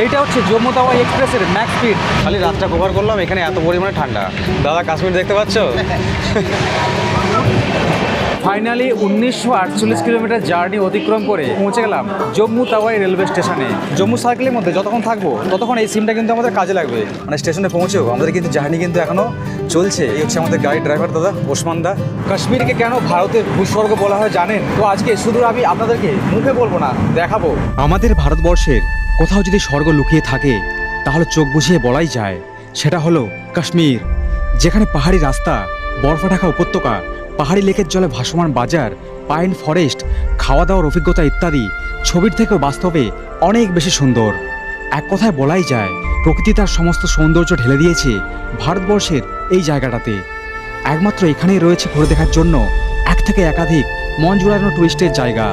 এইটা হচ্ছে জম্মু তাওয়াই এক্সপ্রেসের ম্যাক্স স্পিড। খালি রাতটা কভার করলাম, এখানে এত পরিমাণে ঠান্ডা। দাদা কাশ্মীর দেখতে পাচ্ছ? ফাইনালি 1948 কিলোমিটার জার্নি অতিক্রম করে পৌঁছে গেলাম জম্মু তাওয়াই রেলওয়ে স্টেশনে। জম্মু সার্কেলের মধ্যে যতক্ষণ থাকবো ততক্ষণ এই সিমটা কিন্তু আমাদের কাজে লাগবে। মানে স্টেশনে পৌঁছেও আমাদের কিন্তু জার্নি কিন্তু এখনও চলছে। এই হচ্ছে আমাদের গাড়ির ড্রাইভার দাদা ওসমান দা। কাশ্মীরকে কেন ভারতের ভূস্বর্গ বলা হয় জানেন তো? আজকে শুধু আমি আপনাদেরকে মুখে বলবো না, দেখাবো। আমাদের ভারতবর্ষের কোথাও যদি স্বর্গ লুকিয়ে থাকে তাহলে চোখ বুঝিয়ে বলাই যায় সেটা হলো কাশ্মীর, যেখানে পাহাড়ি রাস্তা, বরফে ঢাকা উপত্যকা, পাহাড়ি লেকের জলে ভাসমান বাজার, পাইন ফরেস্ট, খাওয়া দাওয়ার অভিজ্ঞতা ইত্যাদি ছবির থেকেও বাস্তবে অনেক বেশি সুন্দর। এক কথায় বলাই যায় প্রকৃতি তার সমস্ত সৌন্দর্য ঢেলে দিয়েছে ভারতবর্ষের এই জায়গাটাতে। একমাত্র এখানেই রয়েছে ঘুরে দেখার জন্য এক থেকে একাধিক মন জুড়ানো টুরিস্টের জায়গা।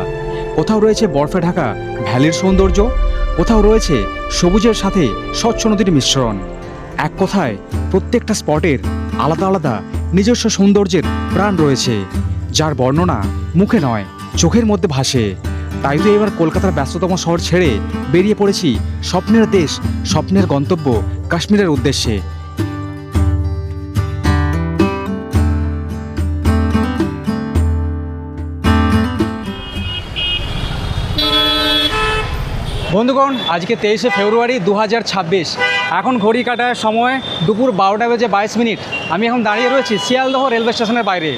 কোথাও রয়েছে বরফে ঢাকা ভ্যালির সৌন্দর্য, কোথাও রয়েছে সবুজের সাথে স্বচ্ছ নদীর মিশ্রণ। এক কথায় প্রত্যেকটা স্পটের আলাদা আলাদা নিজস্ব সৌন্দর্যের প্রাণ রয়েছে, যার বর্ণনা মুখে নয় চোখের মধ্যে ভাসে। তাই তো এবার কলকাতার ব্যস্ততম শহর ছেড়ে বেরিয়ে পড়েছি স্বপ্নের দেশ, স্বপ্নের গন্তব্য কাশ্মীরের উদ্দেশ্যে। বন্ধুগণ, আজকে 23শে ফেব্রুয়ারি 2026। এখন ঘড়ি কাটার সময় দুপুর 12:22। আমি এখন দাঁড়িয়ে রয়েছি শিয়ালদহ রেলওয়ে স্টেশনের বাইরে।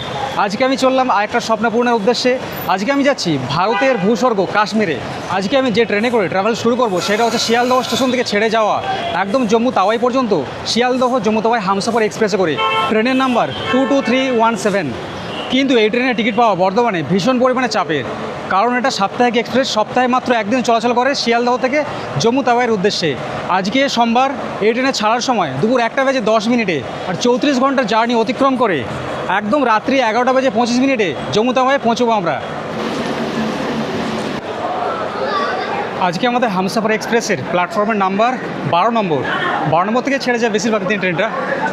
আজকে আমি চললাম আরেকটা স্বপ্ন পূরণের উদ্দেশ্যে। আজকে আমি যাচ্ছি ভারতের ভূস্বর্গ কাশ্মীরে। আজকে আমি যে ট্রেনে করে ট্রাভেল শুরু করব সেটা হচ্ছে শিয়ালদহ স্টেশন থেকে ছেড়ে যাওয়া একদম জম্মু তাওয়াই পর্যন্ত শিয়ালদহ জম্মু তাওয়াই হামসফর এক্সপ্রেসে করে। ট্রেনের নাম্বার 22317। কিন্তু এই ট্রেনের টিকিট পাওয়া বর্তমানে ভীষণ পরিমাণে চাপের, কারণ এটা সাপ্তাহিক এক্সপ্রেস, সপ্তাহে মাত্র একদিন চলাচল করে শিয়ালদহ থেকে জম্মু তাওয়াইয়ের উদ্দেশ্যে। আজকে সোমবার এই ট্রেনে ছাড়ার সময় দুপুর 1:10 আর 34 ঘন্টার জার্নি অতিক্রম করে একদম রাত্রি 11:25 জম্মু তাওয়াইয়ে পৌঁছবো আমরা। আজকে আমাদের হামসফর এক্সপ্রেসের প্ল্যাটফর্মের নাম্বার 12 নম্বর থেকে ছেড়ে যায় বেশিরভাগ দিন ট্রেনটা।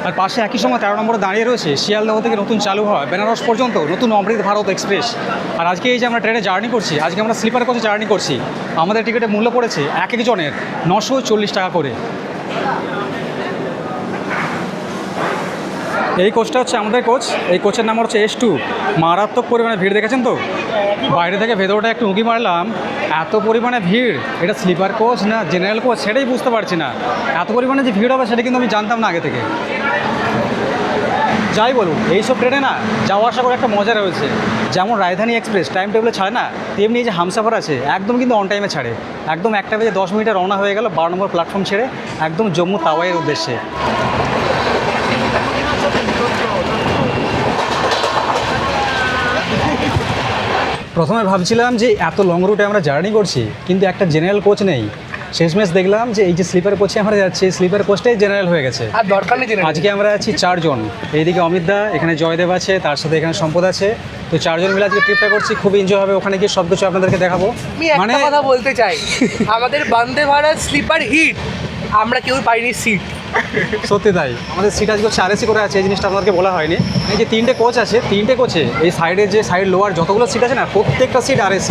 আর পাশে একই সময় 13 নম্বরে দাঁড়িয়ে রয়েছে শিয়ালদহ থেকে নতুন চালু হয় বেনারস পর্যন্ত নতুন অমৃত ভারত এক্সপ্রেস। আর আজকে এই যে আমরা ট্রেনে জার্নি করছি, আজকে আমরা স্লিপার কোচে জার্নি করছি। আমাদের টিকিটের মূল্য পড়েছে এক একজনের 940 টাকা করে। এই কোচটা হচ্ছে আমাদের কোচ। এই কোচের নাম হচ্ছে S2। মারাত্মক পরিমাণে ভিড় দেখেছেন তো? বাইরে থেকে ভেতরটা একটু উঁকি মারলাম, এত পরিমাণে ভিড়। এটা স্লিপার কোচ না জেনারেল কোচ সেটাই বুঝতে পারছি না। এত পরিমাণে যে ভিড় হবে সেটা কিন্তু আমি জানতাম না আগে থেকে। যাই বলুন, এইসব ট্রেনে না যাওয়া আসা করে একটা মজা রয়েছে। যেমন রাজধানী এক্সপ্রেস টাইম টেবিলে ছাড়ে না, তেমনি এই যে হামসফর আছে একদম কিন্তু অন টাইমে ছাড়ে। একদম 1:10 রওনা হয়ে গেল 12 নম্বর প্ল্যাটফর্ম ছেড়ে একদম জম্মু তাওয়াইয়ের উদ্দেশ্যে। প্রথমে ভাবছিলাম যে এত লং রুটে আমরা জার্নি করছি কিন্তু একটা জেনারেল কোচ নেই। শেষমেশ দেখলাম যে এই যে স্লিপার কোচে আমরা যাচ্ছি, স্লিপার কোচটাই জেনারেল হয়ে গেছে। আর দরকার নেই জেনারেল। আজকে আমরা আছি 4 জন। এইদিকে অমিত দা, এখানে জয়দেব আছে, তার সাথে এখানে সম্পদ আছে। তো 4 জন মিলে আজকে ট্রিপটা করছি, খুব এনজয় হবে। ওখানে গিয়ে সব কিছু আপনাদেরকে দেখাবো। আমি একটা কথা বলতে চাই, আমাদের বন্দে ভারত স্লিপার হিট, আমরা কেউ পাইনি সিট। সত্যি তাই, আমাদের সিট আজকে হচ্ছে RAC করে আছে। এই জিনিসটা আপনাদেরকে বলা হয়নি। এই যে 3টে কোচ আছে, 3টে কোচে এই সাইডের যে সাইড লোয়ার যতগুলো সিট আছে না, প্রত্যেকটা সিট RAC।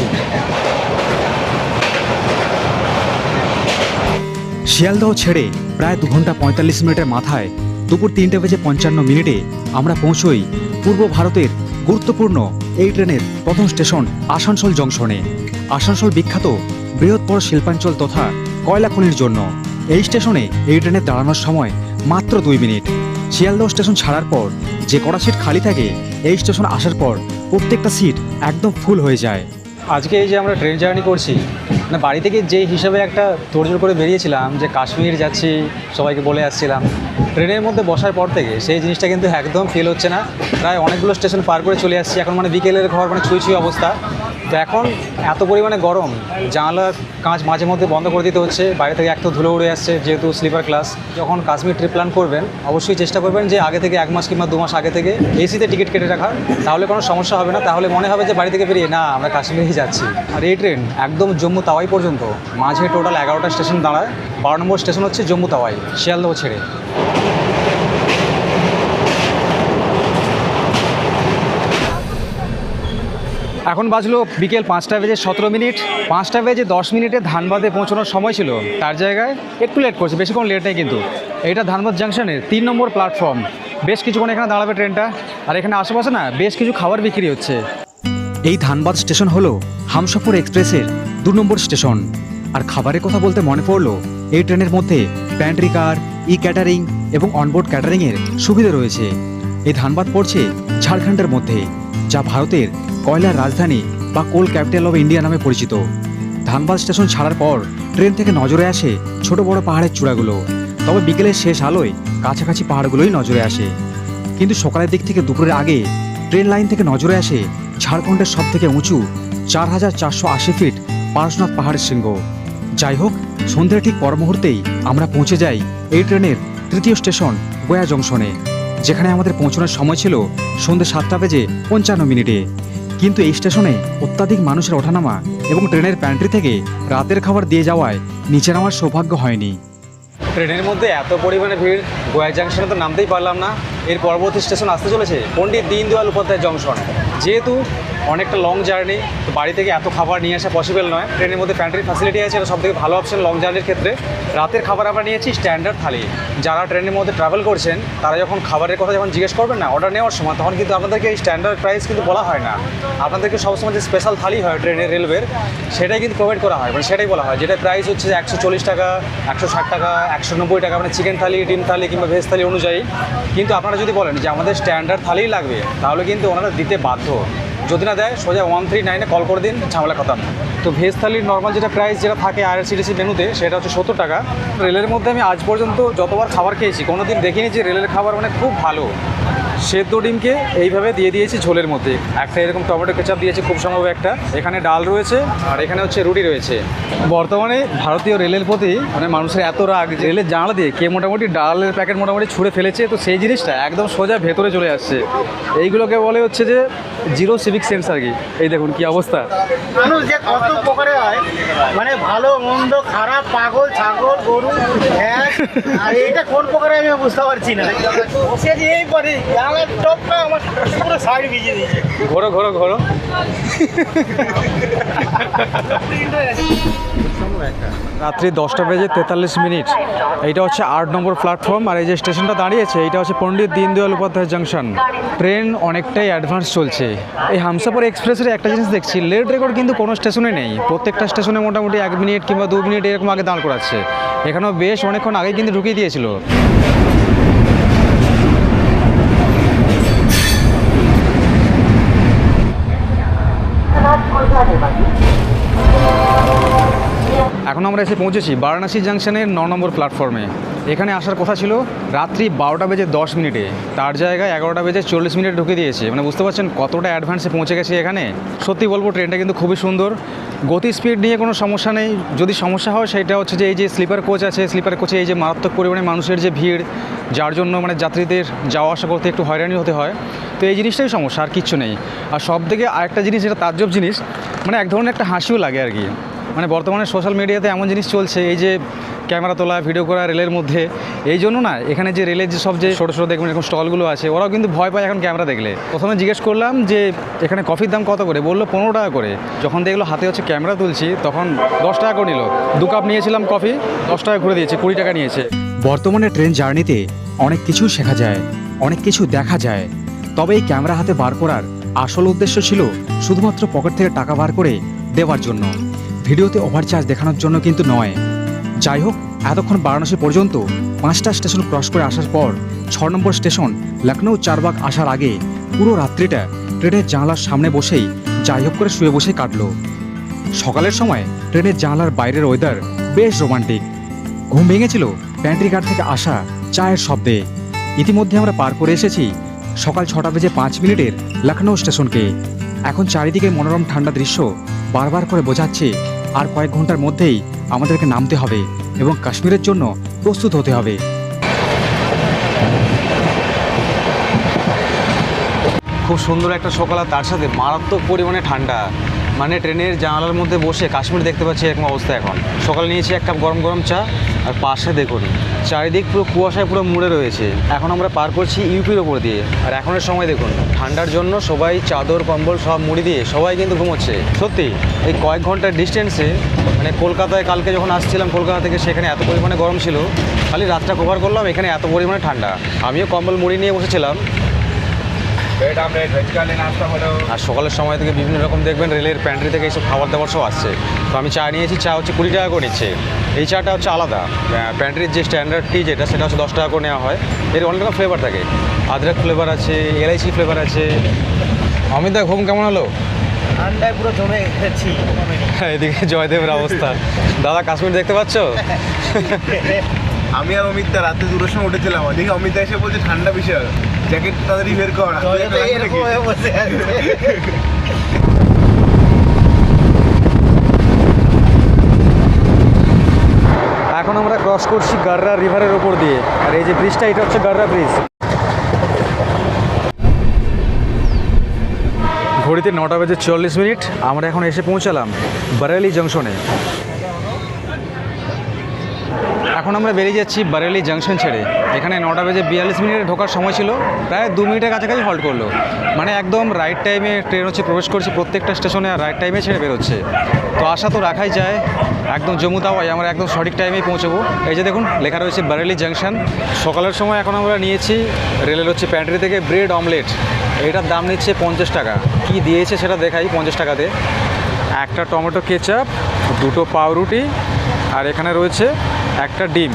শিয়ালদহ ছেড়ে প্রায় 2 ঘন্টা 45 মিনিটের মাথায় দুপুর 3:55 আমরা পৌঁছই পূর্ব ভারতের গুরুত্বপূর্ণ এই ট্রেনের প্রথম স্টেশন আসানসোল জংশনে। আসানসোল বিখ্যাত বৃহত্তর শিল্পাঞ্চল তথা কয়লা খনির জন্য। এই স্টেশনে এই ট্রেনের দাঁড়ানোর সময় মাত্র 2 মিনিট। শিয়ালদহ স্টেশন ছাড়ার পর যে কটা সিট খালি থাকে, এই স্টেশন আসার পর প্রত্যেকটা সিট একদম ফুল হয়ে যায়। আজকে এই যে আমরা ট্রেন জার্নি করছি, মানে বাড়ি থেকে যে হিসাবে একটা তোড়জোড় করে বেরিয়েছিলাম যে কাশ্মীর যাচ্ছি, সবাইকে বলে আসছিলাম, ট্রেনের মধ্যে বসার পর থেকে সেই জিনিসটা কিন্তু একদম ফিল হচ্ছে না। প্রায় অনেকগুলো স্টেশন পার করে চলে আসছি এখন, মানে বিকেলের ঘর, মানে ছুঁই ছুঁই অবস্থা। তো এখন এত পরিমাণে গরম, জানালার কাঁচ মাঝে মধ্যে বন্ধ করে দিতে হচ্ছে। বাইরে থেকে এক তো ধুলো উড়ে আসছে, যেহেতু স্লিপার ক্লাস। যখন কাশ্মীর ট্রিপ প্ল্যান করবেন অবশ্যই চেষ্টা করবেন যে আগে থেকে 1 মাস কিংবা 2 মাস আগে থেকে এসিতে টিকিট কেটে রাখার, তাহলে কোনো সমস্যা হবে না। তাহলে মনে হবে যে বাড়ি থেকে বেরিয়ে না আমরা কাশ্মীরেই যাচ্ছি। আর এই ট্রেন একদম জম্মু তাওয়াই পর্যন্ত, মাঝে টোটাল 11টা স্টেশন দাঁড়ায়। 12 নম্বর স্টেশন হচ্ছে জম্মু তাওয়াই, শিয়ালদহ ছেড়ে। এখন বাজলো বিকেল 5টা বেজে 17 মিনিট। 5টা বেজে 10 মিনিটে ধানবাদে পৌঁছানোর সময় ছিল, তার জায়গায় একটু লেট করছে, বেশিক্ষণ লেট নেই কিন্তু। এটা ধানবাদ জাংশনের 3 নম্বর প্ল্যাটফর্ম। বেশ কিছুক্ষণ এখানে দাঁড়াবে ট্রেনটা, আর এখানে আশেপাশে না বেশ কিছু খাবার বিক্রি হচ্ছে। এই ধানবাদ স্টেশন হলো হামসফর এক্সপ্রেসের 2 নম্বর স্টেশন। আর খাবারের কথা বলতে মনে পড়লো, এই ট্রেনের মধ্যে প্যান্ট্রি কার, ই ক্যাটারিং এবং অনবোর্ড ক্যাটারিংয়ের সুবিধা রয়েছে। এই ধানবাদ পড়ছে ঝাড়খণ্ডের মধ্যে, যা ভারতের কয়লার রাজধানী বা কোল ক্যাপিটাল অফ ইন্ডিয়া নামে পরিচিত। ধানবাদ স্টেশন ছাড়ার পর ট্রেন থেকে নজরে আসে ছোট বড় পাহাড়ের চূড়াগুলো, তবে বিকেলের শেষ আলোয় কাছাকাছি পাহাড়গুলোই নজরে আসে। কিন্তু সকালের দিক থেকে দুপুরের আগে ট্রেন লাইন থেকে নজরে আসে ঝাড়খণ্ডের সব থেকে উঁচু 4480 ফিট পারশনাথ পাহাড়ের শৃঙ্গ। যাই হোক, সন্ধ্যের ঠিক পর মুহূর্তেই আমরা পৌঁছে যাই এই ট্রেনের 3য় স্টেশন গয়া জংশনে, যেখানে আমাদের পৌঁছানোর সময় ছিল সন্ধ্যে 7টা বেজে 55 মিনিটে। কিন্তু এই স্টেশনে অত্যাধিক মানুষের ওঠানামা এবং ট্রেনের প্যান্ট্রি থেকে রাতের খাবার দিয়ে যাওয়ায় নিচে নামার সৌভাগ্য হয়নি। ট্রেনের মধ্যে এত পরিমাণে ভিড়, গয়া জাংশনে তো নামতেই পারলাম না। এর পরবর্তী স্টেশন আসতে চলেছে পণ্ডিত দীনদয়াল উপাধ্যায় জংশন। যেহেতু অনেকটা লং জার্নি, তো বাড়ি থেকে এত খাবার নিয়ে আসা পসিবল নয়। ট্রেনের মধ্যে প্যান্ট্রি ফ্যাসিলিটি আছে, এটা সবথেকে ভালো অপশন লং জার্নির ক্ষেত্রে। রাতের খাবার আমরা নিয়েছি স্ট্যান্ডার্ড থালি। যারা ট্রেনের মধ্যে ট্রাভেল করছেন তারা যখন খাবারের কথা যখন জিজ্ঞেস করবেন না অর্ডার নেওয়ার সময়, তখন কিন্তু আপনাদেরকে এই স্ট্যান্ডার্ড প্রাইস কিন্তু বলা হয় না। আপনাদেরকে সবসময় যে স্পেশাল থালি হয় ট্রেনের রেলওয়ের, সেটাই কিন্তু প্রোভাইড করা হয়, মানে সেটাই বলা হয়, যেটা প্রাইস হচ্ছে 140 টাকা, 160 টাকা, 190 টাকা, মানে চিকেন থালি, ডিম থালি কিংবা ভেজ থালি অনুযায়ী। কিন্তু আপনারা যদি বলেন যে আমাদের স্ট্যান্ডার্ড থালিই লাগবে, তাহলে কিন্তু ওনারা দিতে বাধ্য। যদি না দেয় সোজা 139-এ কল করে দিন, ঝামেলা খতম। তো ভেজ থালির নর্মাল যেটা প্রাইস যেটা থাকে আরএসটিসি মেনুতে, সেটা হচ্ছে 70 টাকা। রেলের মধ্যে আমি আজ পর্যন্ত যতবার খাবার খেয়েছি কোনো দিন দেখিনি যে রেলের খাবার মানে খুব ভালো। সেদ্ধ ডিমকে এইভাবে দিয়ে দিয়েছি ঝোলের মধ্যে, একটা এরকম টমেটো কেচাপ দিয়েছে খুব সম্ভব একটা, এখানে ডাল রয়েছে আর এখানে হচ্ছে রুটি রয়েছে। বর্তমানে ভারতীয় রেলের প্রতি মানে মানুষের এত রাগ, রেলের জানালা দিয়ে কে মোটামুটি ডালের প্যাকেট মোটামুটি ছুঁড়ে ফেলেছে, তো সেই জিনিসটা একদম সোজা ভেতরে চলে আসছে। এইগুলোকে বলে হচ্ছে যে জিরো সিভিক সেন্স আর কি। এই দেখুন কি অবস্থা। মানুষ যে কত প্রকারে হয়, মানে ভালো মন্দ খারাপ, পাগল ছাগল গরু, হ্যাঁ, আর এইটা কোন প্রকারে আমি বুঝতে পারছি না। সে যে এই পরে আমার টপটা আমার পুরো সাইড ভিজিয়ে দিয়েছে। ঘোরো ঘোরো ঘোরো। রাত্রি 10টা বেজে 43 মিনিট। এইটা হচ্ছে 8 নম্বর প্ল্যাটফর্ম, আর এই যে স্টেশনটা দাঁড়িয়েছে এইটা হচ্ছে পণ্ডিত দীনদয়াল উপাধ্যায় জাংশন। ট্রেন অনেকটাই অ্যাডভান্স চলছে। এই হামসফর এক্সপ্রেসের একটা জিনিস দেখছি, লেট রেকর্ড কিন্তু কোনো স্টেশনে নেই। প্রত্যেকটা স্টেশনে মোটামুটি 1 মিনিট কিংবা 2 মিনিট এরকম আগে দাঁড় করাচ্ছে। এখানেও বেশ অনেকক্ষণ আগে কিন্তু ঢুকিয়ে দিয়েছিল। এখন আমরা এসে পৌঁছেছি বারাণসী জাংশনের 9 নম্বর প্ল্যাটফর্মে। এখানে আসার কথা ছিল রাত্রি 12টা বেজে 10 মিনিটে, তার জায়গায় 11টা বেজে 40 মিনিটে ঢুকে দিয়েছে। মানে বুঝতে পারছেন কতটা অ্যাডভান্সে পৌঁছে গেছে এখানে। সত্যি বলবো ট্রেনটা কিন্তু খুবই সুন্দর, গতি স্পিড নিয়ে কোনো সমস্যা নেই। যদি সমস্যা হয় সেটা হচ্ছে যে এই যে স্লিপার কোচ আছে, স্লিপার কোচে এই যে মারাত্মক পরিমাণে মানুষের যে ভিড়, যার জন্য মানে যাত্রীদের যাওয়া আসা করতে একটু হয়রানি হতে হয়। তো এই জিনিসটাই সমস্যা, আর কিচ্ছু নেই। আর সব থেকে আরেকটা জিনিস যেটা তাজ্জব জিনিস, মানে এক ধরনের একটা হাসিও লাগে আর কি। মানে বর্তমানে সোশ্যাল মিডিয়াতে এমন জিনিস চলছে, এই যে ক্যামেরা তোলা, ভিডিও করা রেলের মধ্যে, এই জন্য না এখানে যে রেলের যে সব যে ছোটো ছোটো দেখবেন এরকম স্টলগুলো আছে, ওরাও কিন্তু ভয় পায় এখন ক্যামেরা দেখলে। প্রথমে জিজ্ঞেস করলাম যে এখানে কফির দাম কত করে, বললো 15 টাকা করে। যখন দেখলো হাতে হচ্ছে ক্যামেরা তুলছি, তখন 10 টাকা করে নিল। 2 কাপ নিয়েছিলাম কফি, 10 টাকা ঘুরে দিয়েছে, 20 টাকা নিয়েছে। বর্তমানে ট্রেন জার্নিতে অনেক কিছু শেখা যায়, অনেক কিছু দেখা যায়, তবে এই ক্যামেরা হাতে বার করার আসল উদ্দেশ্য ছিল শুধুমাত্র পকেট থেকে টাকা বার করে দেওয়ার জন্য, ভিডিওতে ওভারচার্জ দেখানোর জন্য কিন্তু নয়। যাই হোক, এতক্ষণ বারাণসী পর্যন্ত 5টা স্টেশন ক্রস করে আসার পর 6 নম্বর স্টেশন লখনৌ চারবাগ আসার আগে পুরো রাত্রিটা ট্রেনের জানলার সামনে বসেই যাই হোক করে শুয়ে বসেই কাটলো। সকালের সময় ট্রেনের জানলার বাইরের ওয়েদার বেশ রোমান্টিক। ঘুম ভেঙেছিল প্যান্ট্রি কার থেকে আসা চায়ের শব্দে। ইতিমধ্যে আমরা পার করে এসেছি সকাল 6টা বেজে 5 মিনিটের লখনৌ স্টেশনকে। এখন চারিদিকে মনোরম ঠান্ডা দৃশ্য বারবার করে বোঝাচ্ছে আর কয়েক ঘন্টার মধ্যেই আমাদেরকে নামতে হবে এবং কাশ্মীরের জন্য প্রস্তুত হতে হবে। খুব সুন্দর একটা সকাল, আর তার সাথে মারাত্মক পরিমাণে ঠান্ডা। মানে ট্রেনের জানালার মধ্যে বসে কাশ্মীর দেখতে পাচ্ছি এরকম অবস্থা। এখন সকালে নিয়েছি 1 কাপ গরম গরম চা, আর পাশে দেখুন চারিদিক পুরো কুয়াশায় পুরো মুড়ে রয়েছে। এখন আমরা পার করছি ইউপির ওপর দিয়ে, আর এখনের সময় দেখুন ঠান্ডার জন্য সবাই চাদর কম্বল সব মুড়ি দিয়ে সবাই কিন্তু ঘুমোচ্ছে। সত্যি এই কয়েক ঘন্টার ডিস্টেন্সে মানে কলকাতায় কালকে যখন আসছিলাম কলকাতা থেকে, সেখানে এত পরিমাণে গরম ছিল, খালি রাতটা কভার করলাম, এখানে এত পরিমাণে ঠান্ডা। আমিও কম্বল মুড়ি নিয়ে বসেছিলাম। আর সকালের সময় থেকে বিভিন্ন রকম দেখবেন রেলের প্যান্ট্রি থেকে এইসব খাবার দাবার সব আসছে। তো আমি চা নিয়েছি, চা হচ্ছে 20 টাকা করে নিচ্ছে। এই চাটা হচ্ছে আলাদা, প্যান্ট্রির যে স্ট্যান্ডার্ড টি যেটা সেটা হচ্ছে 10 টাকা করে নেওয়া হয়। এর অনেক রকম ফ্লেভার থাকে, আদরক ফ্লেভার আছে, এলাইচি ফ্লেভার আছে। অমিত দা ঘুম কেমন হলো? ঠান্ডায় পুরো জমে গেছি। হ্যাঁ, এদিকে জয়দেবের অবস্থা। দাদা কাশ্মীর দেখতে পাচ্ছ? আমি আর অমিত দা রাতে 2টার সময় উঠেছিলাম, ওদিকে অমিত দা এসে বলছে ঠান্ডা বিশাল, জ্যাকেট তাড়াতাড়ি বের কর। এরকম হয়ে বসে আছে। এখন আমরা ক্রস করছি গাররা রিভারের ওপর দিয়ে, আর এই যে ব্রিজটা এটা হচ্ছে গাররা ব্রিজ। ঘড়িতে 9:40 আমরা এখন এসে পৌঁছালাম বারেলি জংশনে। এখন আমরা বেরিয়ে যাচ্ছি বারেলি জংশন ছেড়ে। এখানে 9:42 ঢোকার সময় ছিল, প্রায় 2 মিনিটের কাছাকাছি হল্ট করলো। মানে একদম রাইট টাইমে ট্রেন হচ্ছে প্রবেশ করছে প্রত্যেকটা স্টেশনে, আর রাইট টাইমে ছেড়ে বেরোচ্ছে। তো আশা তো রাখাই যায় একদম জম্মু তাওয়াই আমরা একদম সঠিক টাইমেই পৌঁছবো। এই যে দেখুন লেখা রয়েছে বারেলি জংশন। সকালের সময় এখন আমরা নিয়েছি রেলের হচ্ছে প্যান্ট্রি থেকে ব্রেড অমলেট। এটার দাম নিচ্ছে 50 টাকা। কি দিয়েছে সেটা দেখাই। 50 টাকাতে একটা টমেটো কেচাপ, 2টো পাউরুটি, আর এখানে রয়েছে একটা ডিম।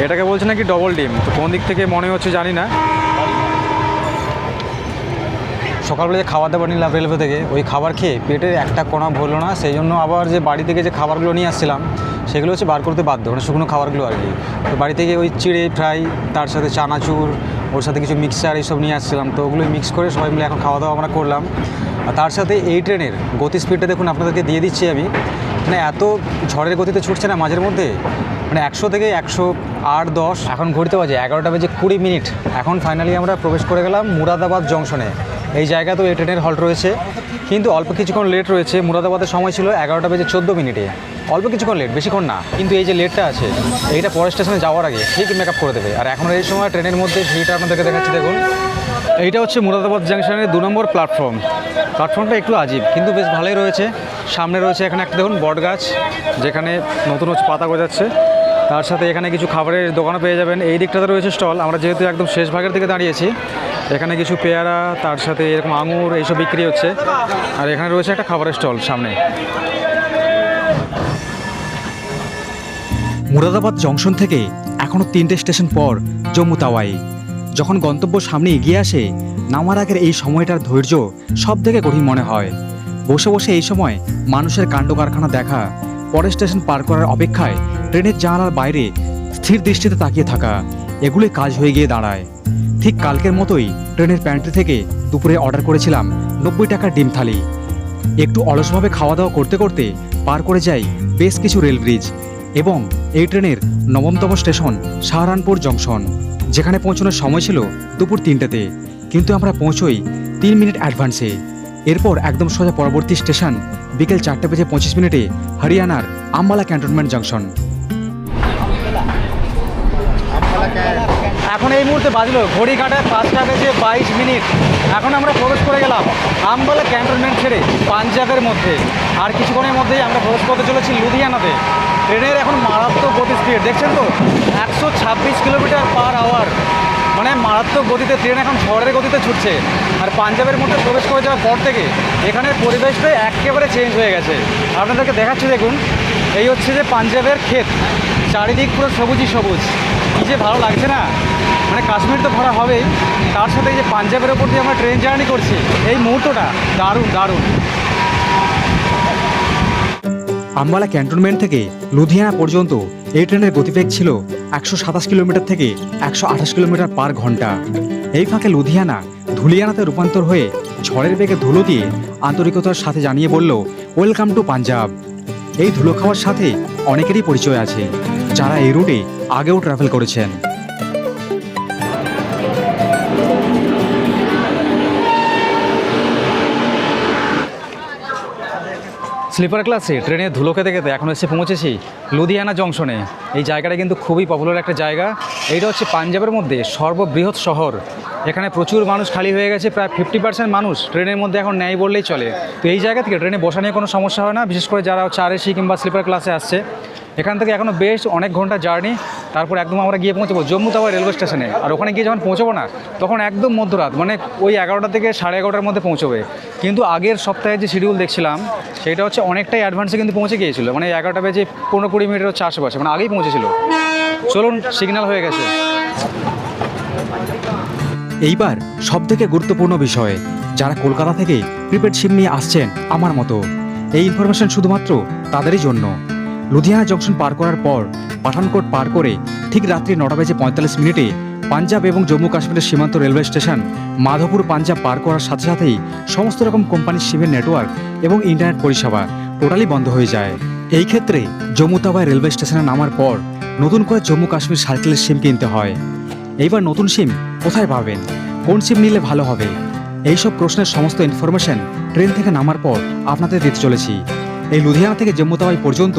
এটাকে বলছে নাকি ডবল ডিম, তো কোন দিক থেকে মনে হচ্ছে জানি না। সকালবেলা যে খাবার দাবার নিলাম রেলওয়ে থেকে, ওই খাবার খেয়ে পেটের একটা কোণা ভরলো না। সেই জন্য আবার যে বাড়ি থেকে যে খাবারগুলো নিয়ে আসছিলাম সেগুলো হচ্ছে বার করতে বাধ্য, মানে শুকনো খাবারগুলো আর কি। তো বাড়ি থেকে ওই চিড়ে ফ্রাই, তার সাথে চানাচুর, ওর সাথে কিছু মিক্সচার এইসব নিয়ে আসছিলাম। তো ওগুলোই মিক্স করে সবাই মিলে এখন খাওয়া দাওয়া আমরা করলাম। আর তার সাথে এই ট্রেনের গতি স্পিডটা দেখুন, আপনাদেরকে দিয়ে দিচ্ছি আমি। মানে এত ঝড়ের গতিতে ছুটছে না মাঝের মধ্যে, মানে 100 থেকে 108, 10। এখন ঘুরতে বাজে 11:20 এখন ফাইনালি আমরা প্রবেশ করে গেলাম মুরাদাবাদ জংশনে। এই জায়গাতেও এই ট্রেনের হল্ট রয়েছে, কিন্তু অল্প কিছুক্ষণ লেট রয়েছে। মুরাদাবাদের সময় ছিল 11:14। অল্প কিছুক্ষণ লেট, বেশিক্ষণ না। কিন্তু এই যে লেটটা আছে এইটা পরের স্টেশনে যাওয়ার আগে ঠিক মেকআপ করে দেবে। আর এখন এই সময় ট্রেনের মধ্যে ভিড়টা আপনাদেরকে দেখাচ্ছি দেখুন। এইটা হচ্ছে মুরাদাবাদ জংশনের 2 নম্বর প্ল্যাটফর্ম। প্ল্যাটফর্মটা একটু আজীব কিন্তু বেশ ভালোই রয়েছে। সামনে রয়েছে এখানে একটা দেখুন বট গাছ, যেখানে নতুন হচ্ছে পাতা গজাচ্ছে। তার সাথে এখানে কিছু খাবারের দোকানও পেয়ে যাবেন। এই দিকটাতে রয়েছে স্টল। আমরা যেহেতু একদম শেষ ভাগের দিকে দাঁড়িয়েছি, এখানে কিছু পেয়ারা, তার সাথে এরকম আঙুর এইসব বিক্রি হচ্ছে। আর এখানে রয়েছে একটা খাবারের স্টল সামনে। মুরাদাবাদ জংশন থেকে এখনও 3টে স্টেশন পর জম্মু তাওয়াই। যখন গন্তব্য সামনে এগিয়ে আসে, নামার আগের এই সময়টার ধৈর্য সব থেকে কঠিন মনে হয়। বসে বসে এই সময় মানুষের কাণ্ড কারখানা দেখা, পরের স্টেশন পার করার অপেক্ষায় ট্রেনের জানালার বাইরে স্থির দৃষ্টিতে তাকিয়ে থাকা, এগুলোই কাজ হয়ে গিয়ে দাঁড়ায়। ঠিক কালকের মতোই ট্রেনের প্যান্ট্রি থেকে দুপুরে অর্ডার করেছিলাম 90 টাকার ডিম থালি। একটু অলসভাবে খাওয়া দাওয়া করতে করতে পার করে যাই বেশ কিছু রেল ব্রিজ এবং এই ট্রেনের 9মতম স্টেশন সাহারানপুর জংশন, যেখানে পৌঁছানোর সময় ছিল দুপুর 3টেতে, কিন্তু আমরা পৌঁছোই 3 মিনিট অ্যাডভান্সে। এরপর একদম সোজা পরবর্তী স্টেশন বিকেল 4:25 হরিয়ানার আম্বালা ক্যান্টনমেন্ট জংশন। এখন এই মুহূর্তে বাজলো ঘড়ি কাটায় 5:22। এখন আমরা প্রবেশ করে গেলাম আম্বালা ক্যান্টনমেন্ট ছেড়ে পাঞ্জাবের মধ্যে। আর কিছুক্ষণের মধ্যেই আমরা প্রবেশ করতে চলেছি লুধিয়ানাতে। ট্রেনের এখন মারাত্মক গতি স্পিড দেখছেন তো, 126 কিলোমিটার/আওয়ার। মানে মারাত্মক গতিতে ট্রেন এখন ঝড়ের গতিতে ছুটছে। আর পাঞ্জাবের মধ্যে প্রবেশ করে যাওয়ার পর থেকে এখানের পরিবেশটাই একেবারে চেঞ্জ হয়ে গেছে। আপনাদেরকে দেখাচ্ছি দেখুন, এই হচ্ছে যে পাঞ্জাবের ক্ষেত, চারিদিক পুরো সবুজই সবুজ। কী যে ভালো লাগছে না, মানে কাশ্মীর তো ঘোরা হবেই, তার সাথে এই যে পাঞ্জাবের ওপর দিয়ে আমরা ট্রেন জার্নি করছি, এই মুহূর্তটা দারুণ দারুণ। আম্বালা ক্যান্টনমেন্ট থেকে লুধিয়ানা পর্যন্ত এই ট্রেনের গতিবেগ ছিল 127 কিলোমিটার থেকে 128 কিলোমিটার/ঘন্টা। এই ফাঁকে লুধিয়ানা ধুলিয়ানাতে রূপান্তর হয়ে ঝড়ের বেগে ধুলো দিয়ে আন্তরিকতার সাথে জানিয়ে বলল, ওয়েলকাম টু পাঞ্জাব। এই ধুলো খাওয়ার সাথে অনেকেরই পরিচয় আছে, যারা এই রুটে আগেও ট্রাভেল করেছেন। স্লিপার ক্লাসে ট্রেনে ধুলো খেতে খেতে এখন এসে পৌঁছেছি লুধিয়ানা জংশনে। এই জায়গাটা কিন্তু খুবই পপুলার একটা জায়গা। এইটা হচ্ছে পাঞ্জাবের মধ্যে সর্ববৃহৎ শহর। এখানে প্রচুর মানুষ খালি হয়ে গেছে, প্রায় 50% মানুষ ট্রেনের মধ্যে এখন নেই বললেই চলে। তো এই জায়গা থেকে ট্রেনে বসা নিয়ে কোনো সমস্যা হয় না, বিশেষ করে যারা 4 এসি কিংবা স্লিপার ক্লাসে আসছে। এখান থেকে এখনও বেশ অনেক ঘন্টা জার্নি, তারপর একদম আমরা গিয়ে পৌঁছবো জম্মু তাওয়াই রেলওয়ে স্টেশনে। আর ওখানে গিয়ে যখন পৌঁছবো না, তখন একদম মধ্যরাত, মানে ওই 11টা থেকে 11:30টার মধ্যে পৌঁছবে। কিন্তু আগের সপ্তাহে যে শিডিউল দেখছিলাম সেটা হচ্ছে অনেকটাই অ্যাডভান্সে কিন্তু পৌঁছে গিয়েছিল, মানে 11টা বেজে 15-20 মিনিটের হচ্ছে আশেপাশে, মানে আগেই পৌঁছেছিল। চলুন, সিগন্যাল হয়ে গেছে। এইবার সবথেকে গুরুত্বপূর্ণ বিষয়, যারা কলকাতা থেকে প্রিপেড সিম নিয়ে আসছেন আমার মতো, এই ইনফরমেশন শুধুমাত্র তাদেরই জন্য। লুধিয়ানা জংশন পার করার পর পাঠানকোট পার করে ঠিক রাত্রি 9:45 পাঞ্জাব এবং জম্মু কাশ্মীরের সীমান্ত রেলওয়ে স্টেশন মাধোপুর পাঞ্জাব পার করার সাথে সাথেই সমস্ত রকম কোম্পানির সিমের নেটওয়ার্ক এবং ইন্টারনেট পরিষেবা টোটালি বন্ধ হয়ে যায়। এই ক্ষেত্রে জম্মু তাওয়াই রেলওয়ে স্টেশনে নামার পর নতুন করে জম্মু কাশ্মীর সার্কেলের সিম কিনতে হয়। এইবার নতুন সিম কোথায় পাবেন, কোন সিম নিলে ভালো হবে, এইসব প্রশ্নের সমস্ত ইনফরমেশন ট্রেন থেকে নামার পর আপনাদের দিতে চলেছি। এই লুধিয়ানা থেকে জম্মু তাওয়াই পর্যন্ত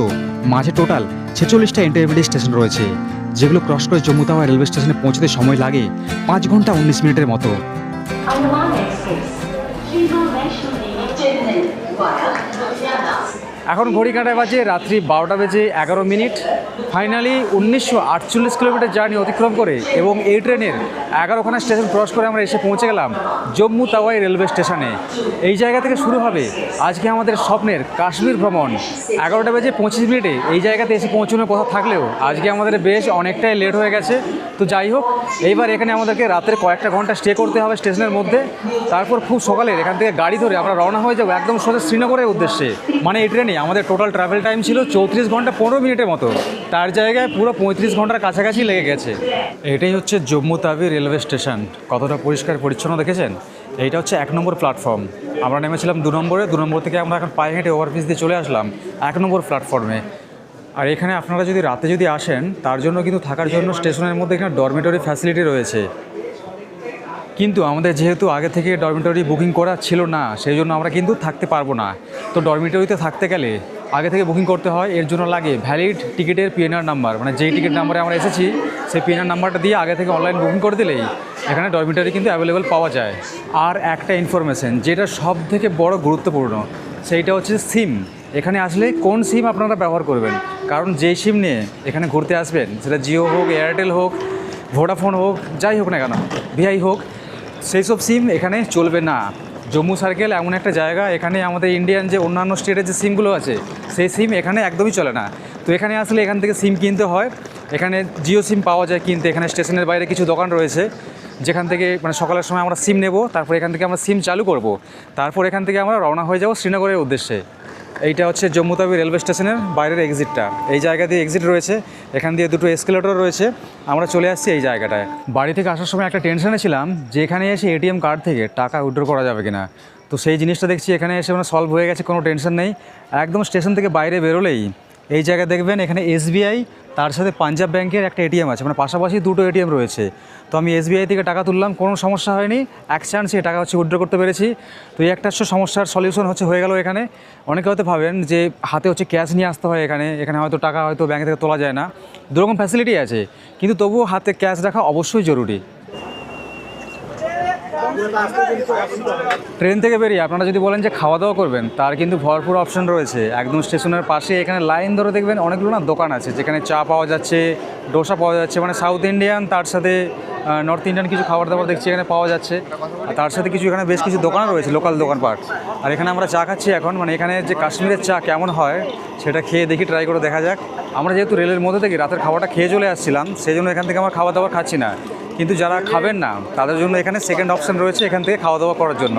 মাঝে টোটাল 46টা ইন্টারমিডিয়েট স্টেশন রয়েছে, যেগুলো ক্রস করে জম্মু তাওয়াই রেলওয়ে স্টেশনে পৌঁছতে সময় লাগে 5 ঘন্টা 19 মিনিটের মতো। Andaman Express, Shriram Vaishno Devi, Chennai, via Ludhiana. এখন ঘড়ি কাঁটায় বাজে রাত্রি 12:11। ফাইনালি 1948 কিলোমিটার জার্নি অতিক্রম করে এবং এই ট্রেনের 11খানা স্টেশন ক্রস করে আমরা এসে পৌঁছে গেলাম জম্মু তাওয়াই রেলওয়ে স্টেশনে। এই জায়গা থেকে শুরু হবে আজকে আমাদের স্বপ্নের কাশ্মীর ভ্রমণ। 11:25 এই জায়গাতে এসে পৌঁছানোর কথা থাকলেও আজকে আমাদের বেশ অনেকটাই লেট হয়ে গেছে। তো যাই হোক, এইবার এখানে আমাদেরকে রাতের কয়েকটা ঘন্টা স্টে করতে হবে স্টেশনের মধ্যে। তারপর খুব সকালে এখান থেকে গাড়ি ধরে আমরা রওনা হয়ে যাবো একদম সোজা শ্রীনগরের উদ্দেশ্যে। মানে এই ট্রেনে আমাদের টোটাল ট্রাভেল টাইম ছিল 34 ঘন্টা 15 মিনিটের মতো, তার জায়গায় পুরো 35 ঘন্টার কাছাকাছি লেগে গেছে। এটাই হচ্ছে জম্মু তাওয়াই রেলওয়ে স্টেশন। কতটা পরিষ্কার পরিচ্ছন্ন দেখেছেন? এইটা হচ্ছে 1 নম্বর প্ল্যাটফর্ম। আমরা নেমেছিলাম 2 নম্বরে, 2 নম্বর থেকে আমরা এখন পায়ে হেঁটে ওভারব্রিজ দিয়ে চলে আসলাম 1 নম্বর প্ল্যাটফর্মে। আর এখানে আপনারা যদি রাতে আসেন, তার জন্য কিন্তু থাকার জন্য স্টেশনের মধ্যে এখানে ডরমিটরি ফ্যাসিলিটি রয়েছে। কিন্তু আমাদের যেহেতু আগে থেকে ডরমিটরি বুকিং করা ছিল না, সেই জন্য আমরা কিন্তু থাকতে পারবো না। তো ডরমিটরিতে থাকতে গেলে আগে থেকে বুকিং করতে হয়। এর জন্য লাগে ভ্যালিড টিকিটের পিএনআর নাম্বার, মানে যেই টিকিট নাম্বারে আমরা এসেছি সেই পিএনআর নাম্বারটা দিয়ে আগে থেকে অনলাইন বুকিং করে দিলেই এখানে ডরমিটরি কিন্তু অ্যাভেলেবেল পাওয়া যায়। আর একটা ইনফরমেশন যেটা সব থেকে বড় গুরুত্বপূর্ণ, সেইটা হচ্ছে সিম। এখানে আসলে কোন সিম আপনারা ব্যবহার করবেন, কারণ যেই সিম নিয়ে এখানে ঘুরতে আসবেন, সেটা জিও হোক, এয়ারটেল হোক, ভোডাফোন হোক, যাই হোক না কেন, ভিআই হোক, সেই সব সিম এখানে চলবে না। জম্মু সার্কেল এমন একটা জায়গা, এখানে আমাদের ইন্ডিয়ান যে অন্যান্য স্টেটের যে সিমগুলো আছে সেই সিম এখানে একদমই চলে না। তো এখানে আসলে এখান থেকে সিম কিনতে হয়। এখানে জিও সিম পাওয়া যায় কিনতে। এখানে স্টেশনের বাইরে কিছু দোকান রয়েছে যেখান থেকে মানে সকালের সময় আমরা সিম নেব, তারপর এখান থেকে আমরা সিম চালু করব, তারপর এখান থেকে আমরা রওনা হয়ে যাব শ্রীনগরের উদ্দেশ্যে। এইটা হচ্ছে জম্মু তাওয়াই রেলওয়ে স্টেশনের বাইরের এক্সিটটা। এই জায়গা দিয়ে এক্সিট রয়েছে, এখান দিয়ে 2টো এসকেলেটর রয়েছে। আমরা চলে আসছি এই জায়গাটায়। বাড়ি থেকে আসার সময় একটা টেনশনে ছিলাম যে এখানে এসে এটিএম কার্ড থেকে টাকা উইথড্র করা যাবে কিনা। তো সেই জিনিসটা দেখছি এখানে এসে মানে সলভ হয়ে গেছে, কোনো টেনশন নেই। একদম স্টেশন থেকে বাইরে বেরোলেই এই জায়গায় দেখবেন এখানে এসবিআই, তার সাথে পাঞ্জাব ব্যাংকের একটা এটিএম আছে, মানে পাশাপাশি 2টো এটিএম রয়েছে। তো আমি এসবিআই থেকে টাকা তুললাম, কোনো সমস্যা হয়নি, এক চান্সে টাকা হচ্ছে উইথড্র করতে পেরেছি। তো এই একটা সমস্যার সলিউশন হয়ে গেল এখানে। অনেকে হয়তো ভাবেন যে হাতে হচ্ছে ক্যাশ নিয়ে আসতে হয় এখানে হয়তো টাকা হয়তো ব্যাংক থেকে তোলা যায় না। দুরকম ফ্যাসিলিটি আছে, কিন্তু তবুও হাতে ক্যাশ রাখা অবশ্যই জরুরি। ট্রেন থেকে বেরিয়ে আপনারা যদি বলেন যে খাওয়া দাওয়া করবেন, তার কিন্তু ভরপুর অপশন রয়েছে। একদম স্টেশনের পাশে এখানে লাইন ধরে দেখবেন অনেকগুলো না দোকান আছে, যেখানে চা পাওয়া যাচ্ছে, ডোসা পাওয়া যাচ্ছে, মানে সাউথ ইন্ডিয়ান, তার সাথে নর্থ ইন্ডিয়ান কিছু খাবার দাবার দেখছি এখানে পাওয়া যাচ্ছে। আর তার সাথে কিছু এখানে বেশ কিছু দোকান রয়েছে, লোকাল দোকানপাট। আর এখানে আমরা চা খাচ্ছি এখন, মানে এখানে যে কাশ্মীরের চা কেমন হয় সেটা খেয়ে দেখি, ট্রাই করে দেখা যাক। আমরা যেহেতু রেলের মধ্যে থেকে রাতের খাবারটা খেয়ে চলে আসছিলাম, সেই জন্য এখান থেকে আমরা খাওয়া দাওয়া খাচ্ছি না। কিন্তু যারা খাবেন না তাদের জন্য এখানে সেকেন্ড অপশন রয়েছে এখান থেকে খাওয়া দাওয়া করার জন্য।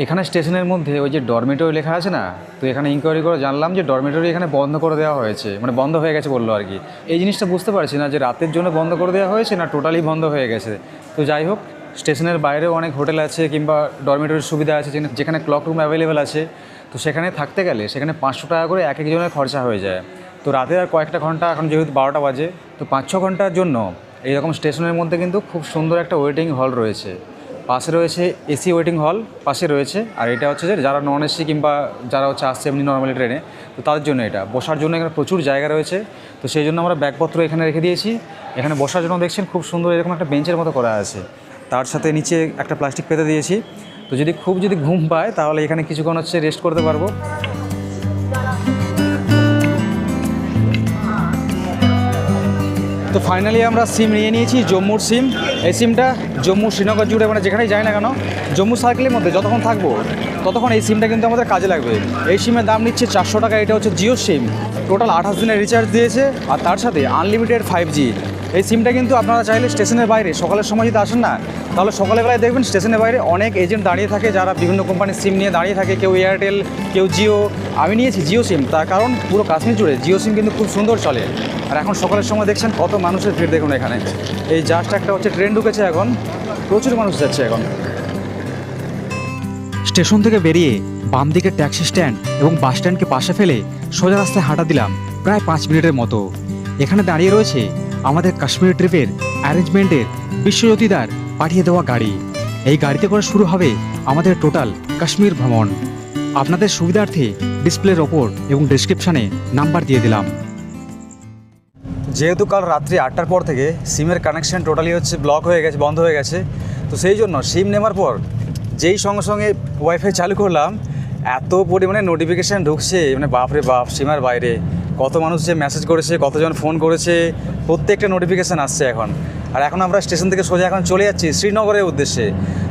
এখানে স্টেশনের মধ্যে ওই যে ডরমিটরি লেখা আছে না, তো এখানে ইনকোয়ারি করে জানলাম যে ডরমিটরি এখানে বন্ধ করে দেওয়া হয়েছে, মানে বন্ধ হয়ে গেছে বললো আর কি। এই জিনিসটা বুঝতে পারছি না যে রাতের জন্য বন্ধ করে দেওয়া হয়েছে না টোটালি বন্ধ হয়ে গেছে। তো যাই হোক, স্টেশনের বাইরেও অনেক হোটেল আছে কিংবা ডরমিটরির সুবিধা আছে যেখানে ক্লক রুম অ্যাভেলেবেল আছে। তো সেখানে থাকতে গেলে সেখানে 500 টাকা করে এক একজনের খরচা হয়ে যায়। তো রাতে আর কয়েকটা ঘন্টা, এখন যেহেতু 12টা বাজে, তো 5-6 ঘন্টার জন্য এইরকম স্টেশনের মধ্যে কিন্তু খুব সুন্দর একটা ওয়েটিং হল রয়েছে। পাশে রয়েছে এসি ওয়েটিং হল পাশে রয়েছে, আর এটা হচ্ছে যে যারা নন এসি কিংবা যারা হচ্ছে আসছে এমনি নর্মালি ট্রেনে, তো তাদের জন্য এটা বসার জন্য এখানে প্রচুর জায়গা রয়েছে। তো সেই জন্য আমরা ব্যাগপত্র এখানে রেখে দিয়েছি। এখানে বসার জন্য দেখছেন খুব সুন্দর এরকম একটা বেঞ্চের মতো করা আছে, তার সাথে নিচে একটা প্লাস্টিক পেতে দিয়েছি। তো যদি ঘুম পায় তাহলে এখানে কিছুক্ষণ হচ্ছে রেস্ট করতে পারবো। তো ফাইনালি আমরা সিম নিয়ে নিয়েছি, জম্মুর সিম। এই সিমটা জম্মু শ্রীনগর জুড়ে মানে যেখানেই যাই না কেন, জম্মু সার্কেলের মধ্যে যতক্ষণ থাকবো ততক্ষণ এই সিমটা কিন্তু আমাদের কাজে লাগবে। এই সিমের দাম নিচ্ছে 400 টাকা। এটা হচ্ছে জিও সিম, টোটাল 28 দিনের রিচার্জ দিয়েছে, আর তার সাথে আনলিমিটেড 5G। এই সিমটা কিন্তু আপনারা চাইলে স্টেশনের বাইরে সকালের সময় যদি আসেন না, তাহলে সকালবেলায় দেখবেন স্টেশনের বাইরে অনেক এজেন্ট দাঁড়িয়ে থাকে যারা বিভিন্ন কোম্পানির সিম নিয়ে দাঁড়িয়ে থাকে, কেউ এয়ারটেল, কেউ জিও। আমি নিয়েছি জিও সিম, তার কারণ পুরো কাশ্মীর জুড়ে জিও সিম কিন্তু খুব সুন্দর চলে। আর এখন সকালের সময় দেখছেন কত মানুষের ভিড় দেখুন এখানে। এই জাস্ট একটা হচ্ছে ট্রেন ঢুকেছে, এখন প্রচুর মানুষ যাচ্ছে এখন। স্টেশন থেকে বেরিয়ে বাম দিকের ট্যাক্সি স্ট্যান্ড এবং বাস স্ট্যান্ডকে পাশে ফেলে সোজা রাস্তায় হাঁটা দিলাম প্রায় 5 মিনিটের মতো। এখানে দাঁড়িয়ে রয়েছে আমাদের কাশ্মীর ট্রিপের অ্যারেঞ্জমেন্টের বিশ্বজ্যোতিদার পাঠিয়ে দেওয়া গাড়ি। এই গাড়িতে করে শুরু হবে আমাদের টোটাল কাশ্মীর ভ্রমণ। আপনাদের সুবিধার্থে ডিসপ্লের ওপর এবং ডেসক্রিপশানে নাম্বার দিয়ে দিলাম। যেহেতু কাল রাত্রি 8টার পর থেকে সিমের কানেকশন টোটালি হচ্ছে ব্লক হয়ে গেছে, বন্ধ হয়ে গেছে, তো সেই জন্য সিম নেওয়ার পর যেই সঙ্গে সঙ্গে ওয়াইফাই চালু করলাম, এত পরিমাণে নোটিফিকেশান ঢুকছে, মানে বাপরে বাপ, সীমার বাইরে। কত মানুষ যে মেসেজ করেছে, কতজন ফোন করেছে, প্রত্যেকটা নোটিফিকেশান আসছে এখন। আর এখন আমরা স্টেশন থেকে সোজা এখন চলে যাচ্ছি শ্রীনগরের উদ্দেশ্যে।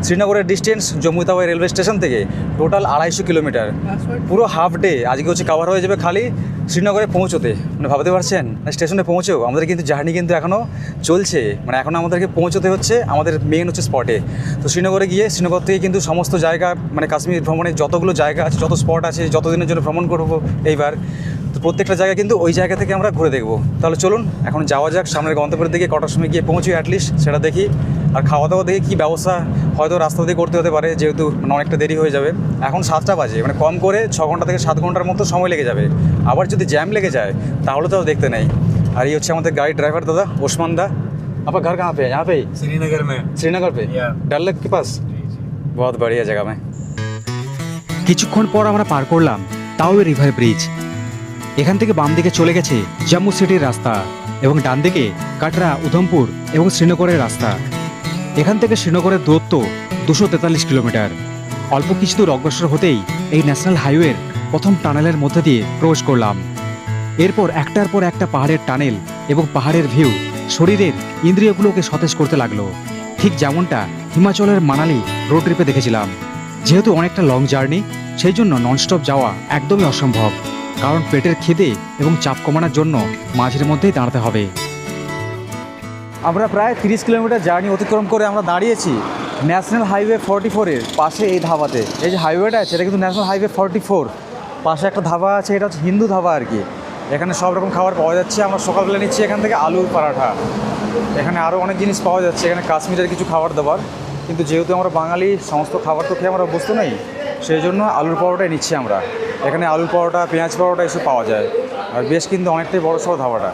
শ্রীনগরের distance Jammu Tawi railway station থেকে টোটাল 250 কিলোমিটার, পুরো হাফ ডে আজকে হচ্ছে কভার হয়ে যাবে খালি শ্রীনগরে পৌঁছোতে। মানে ভাবতে পারছেন, স্টেশনে পৌঁছেও আমাদের কিন্তু জার্নি কিন্তু এখনও চলছে, মানে এখনও আমাদেরকে পৌঁছতে হচ্ছে আমাদের মেন হচ্ছে স্পটে। তো শ্রীনগরে গিয়ে শ্রীনগর থেকে কিন্তু সমস্ত জায়গা, মানে কাশ্মীর ভ্রমণের যতগুলো জায়গা আছে, যত স্পট আছে, যত দিনের জন্য ভ্রমণ করবো এইবার, তো প্রত্যেকটা জায়গা কিন্তু ওই জায়গা থেকে আমরা ঘুরে দেখবো। তাহলে চলুন এখন যাওয়া যাক সামনের গন্তব্যের দিকে। কটার সময় গিয়ে পৌঁছি অ্যাটলিস্ট সেটা দেখি, আর খাওয়া দাওয়া দেখি কী ব্যবস্থা হয়তো রাস্তা দিয়ে করতে হতে পারে, যেহেতু মানে অনেকটা দেরি হয়ে যাবে। এখন 7টা বাজে, মানে কম করে 6 ঘন্টা থেকে 7 ঘন্টার মতো সময় লেগে যাবে। আবার যদি জ্যাম লেগে যায় তাহলে তো দেখতে নেই। আর এই হচ্ছে আমাদের গাড়ির ড্রাইভার দাদা ওসমান দা। আপনার ঘর কাহা পে? यहाँ पे श्रीनगर में। श्रीनगर पे Yeah. डल लेक के पास। बहुत बढ़िया जगह में। কিছুক্ষণ পর আমরা পার করলাম তাওয়াই রিভার ব্রিজ। এখান থেকে বাম দিকে চলে গেছে জম্মু সিটির রাস্তা এবং ডান দিকে কাটরা, উধমপুর এবং শ্রীনগরের রাস্তা। এখান থেকে শ্রীনগরের দূরত্ব 243 কিলোমিটার। অল্প কিছু দূর অগ্রসর হতেই এই ন্যাশনাল হাইওয়ের প্রথম টানেলের মধ্যে দিয়ে প্রবেশ করলাম। এরপর একটার পর একটা পাহাড়ের টানেল এবং পাহাড়ের ভিউ শরীরের ইন্দ্রিয়গুলোকে সতেজ করতে লাগলো, ঠিক যেমনটা হিমাচলের মানালি রোড ট্রিপে দেখেছিলাম। যেহেতু অনেকটা লং জার্নি, সেই জন্য ননস্টপ যাওয়া একদমই অসম্ভব, কারণ পেটের খিদে এবং চাপ কমানোর জন্য মাঝের মধ্যেই দাঁড়াতে হবে। আমরা প্রায় 30 কিলোমিটার জার্নি অতিক্রম করে আমরা দাঁড়িয়েছি ন্যাশনাল হাইওয়ে 44-এর পাশে। এই ধাবাতে, এই যে হাইওয়েটা আছে এটা কিন্তু ন্যাশনাল হাইওয়ে 44, পাশে একটা ধাবা আছে, এটা হচ্ছে হিন্দু ধাবা আর কি। এখানে সব রকম খাবার পাওয়া যাচ্ছে। আমরা সকালবেলা নিচ্ছি এখান থেকে আলুর পরাঠা। এখানে আরও অনেক জিনিস পাওয়া যাচ্ছে, এখানে কাশ্মীরের কিছু খাবার দাবার, কিন্তু যেহেতু আমরা বাঙালি সমস্ত খাবার তো খেয়ে আমরা অভ্যস্ত নেই, সেই জন্য আলুর পরোটাই নিচ্ছি আমরা। এখানে আলুর পরোটা, পেঁয়াজ পরোটা এসব পাওয়া যায়, আর বেশ কিন্তু অনেকটাই বড় সড়ো ধাবাটা।